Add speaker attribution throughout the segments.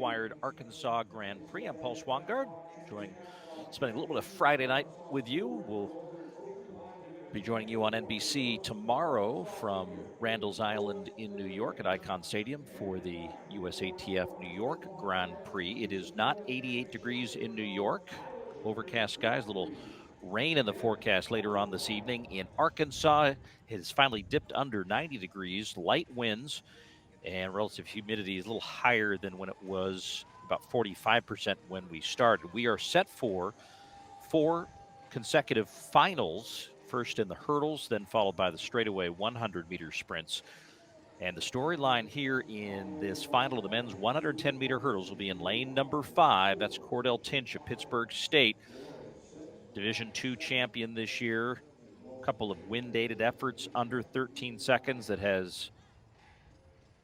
Speaker 1: track-wired Arkansas Grand Prix. I'm Paul Swangard, spending a little bit of Friday night with you. We'll be joining you on NBC tomorrow from Randall's Island in New York at Icon Stadium for the USATF New York Grand Prix. It is not 88 degrees in New York. Overcast skies, a little rain in the forecast later on this evening. In Arkansas, it has finally dipped under 90 degrees, light winds, and relative humidity is a little higher than when it was about 45% when we started. We are set for 4 consecutive finals, first in the hurdles, then followed by the straightaway 100-meter sprints. And the storyline here in this final of the men's 110-meter hurdles will be in lane number 5. That's Cordell Tinch of Pittsburgh State, Division II champion this year. A couple of wind-aided efforts under 13 seconds that has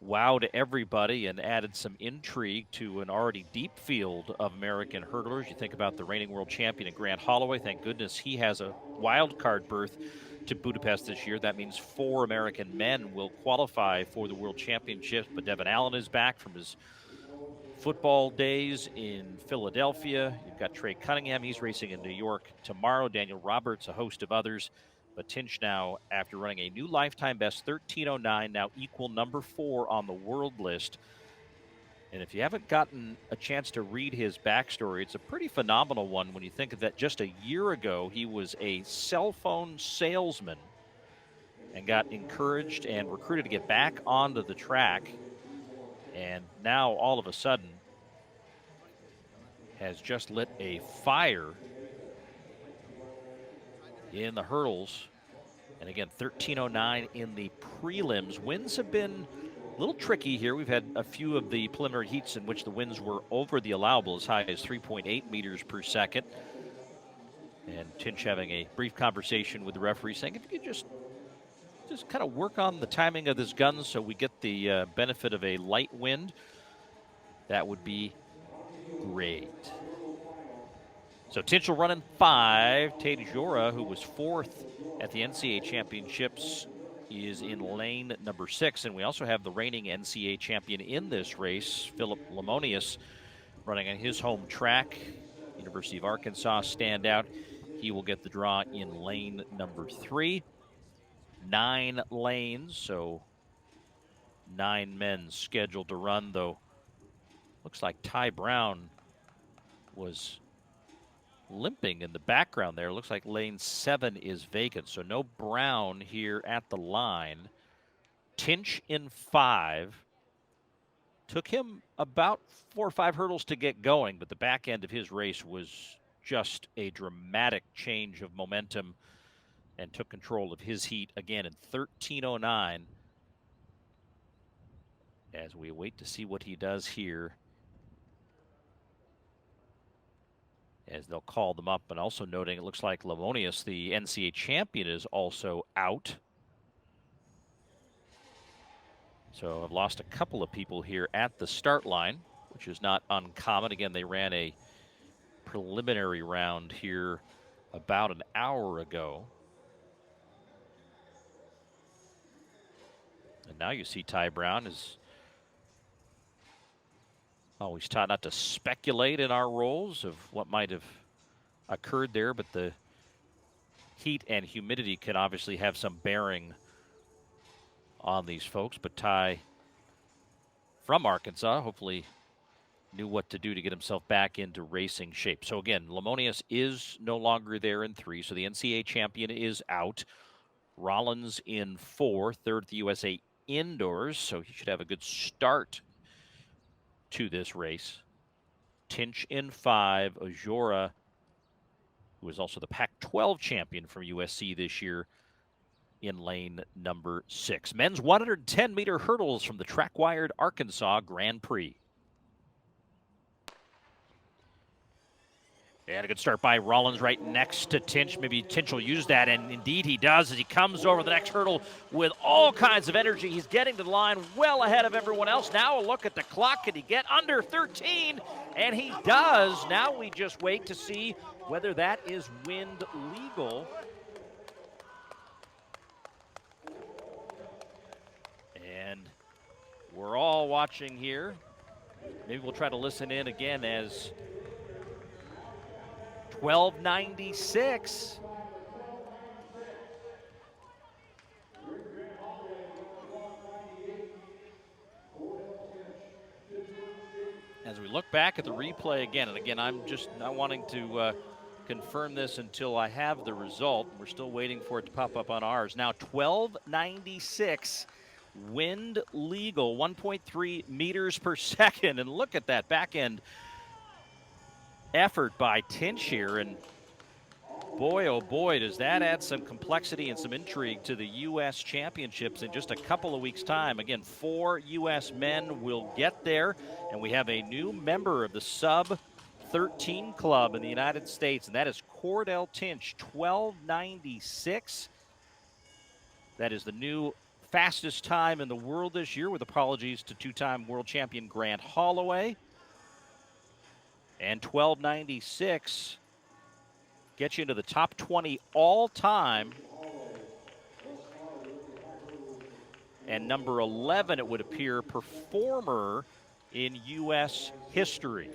Speaker 1: wowed everybody and added some intrigue to an already deep field of American hurdlers. You think about the reigning world champion in Grant Holloway. Thank goodness he has a wild card berth to Budapest this year. That means 4 American men will qualify for the World Championship. But Devin Allen is back from his football days in Philadelphia. You've got Trey Cunningham. He's racing in New York tomorrow. Daniel Roberts, a host of others. But Tinch now, after running a new lifetime best, 13:09, now equal number 4 on the world list. And if you haven't gotten a chance to read his backstory, it's a pretty phenomenal one when you think of that. Just a year ago, he was a cell phone salesman and got encouraged and recruited to get back onto the track. And now, all of a sudden, has just lit a fire in the hurdles. And again, 13:09 in the prelims. Winds have been a little tricky here. We've had a few of the preliminary heats in which the winds were over the allowable, as high as 3.8 meters per second. And Tinch having a brief conversation with the referee saying, if you could just kind of work on the timing of this gun so we get the benefit of a light wind, that would be great. So Tinch will run in 5. Tate Jora, who was 4th at the NCAA championships, is in lane number 6. And we also have the reigning NCAA champion in this race, Philip Lemonius, running on his home track, University of Arkansas standout. He will get the draw in lane number 3. 9 lanes, so 9 men scheduled to run, though looks like Ty Brown was limping in the background there. Looks like lane 7 is vacant, so no Brown here at the line. Tinch in 5. Took him about 4 or 5 hurdles to get going, but the back end of his race was just a dramatic change of momentum and took control of his heat again in 13:09 as we wait to see what he does here, as they'll call them up. And also noting, it looks like Lemonius, the NCAA champion, is also out. So I've lost a couple of people here at the start line, which is not uncommon. Again, they ran a preliminary round here about an hour ago. And now you see Ty Brown is always taught not to speculate in our roles of what might have occurred there, but the heat and humidity can obviously have some bearing on these folks. But Ty, from Arkansas, hopefully knew what to do to get himself back into racing shape. So again, Lemonius is no longer there in 3, so the NCAA champion is out. Rollins in 4, 3rd at the USA Indoors, so he should have a good start to this race. Tinch in 5. Ojora, who is also the Pac-12 champion from USC this year, in lane number 6. Men's 110-meter hurdles from the track-wired Arkansas Grand Prix. And a good start by Rollins right next to Tinch. Maybe Tinch will use that, and indeed he does as he comes over the next hurdle with all kinds of energy. He's getting to the line well ahead of everyone else. Now a look at the clock. Can he get under 13? And he does. Now we just wait to see whether that is wind legal. And we're all watching here Maybe we'll try to listen in again as 1296. As we look back at the replay again, and again, I'm just not wanting to confirm this until I have the result. We're still waiting for it to pop up on ours. Now 1296, wind legal, 1.3 meters per second. And look at that back end effort by Tinch here. And boy, oh boy, does that add some complexity and some intrigue to the U.S. Championships in just a couple of weeks' time. Again, 4 U.S. men will get there, and we have a new member of the sub-13 club in the United States, and that is Cordell Tinch, 1296. That is the new fastest time in the world this year, with apologies to two-time world champion Grant Holloway. And 1296 gets you into the top 20 all time. And number 11, it would appear, performer in U.S. history.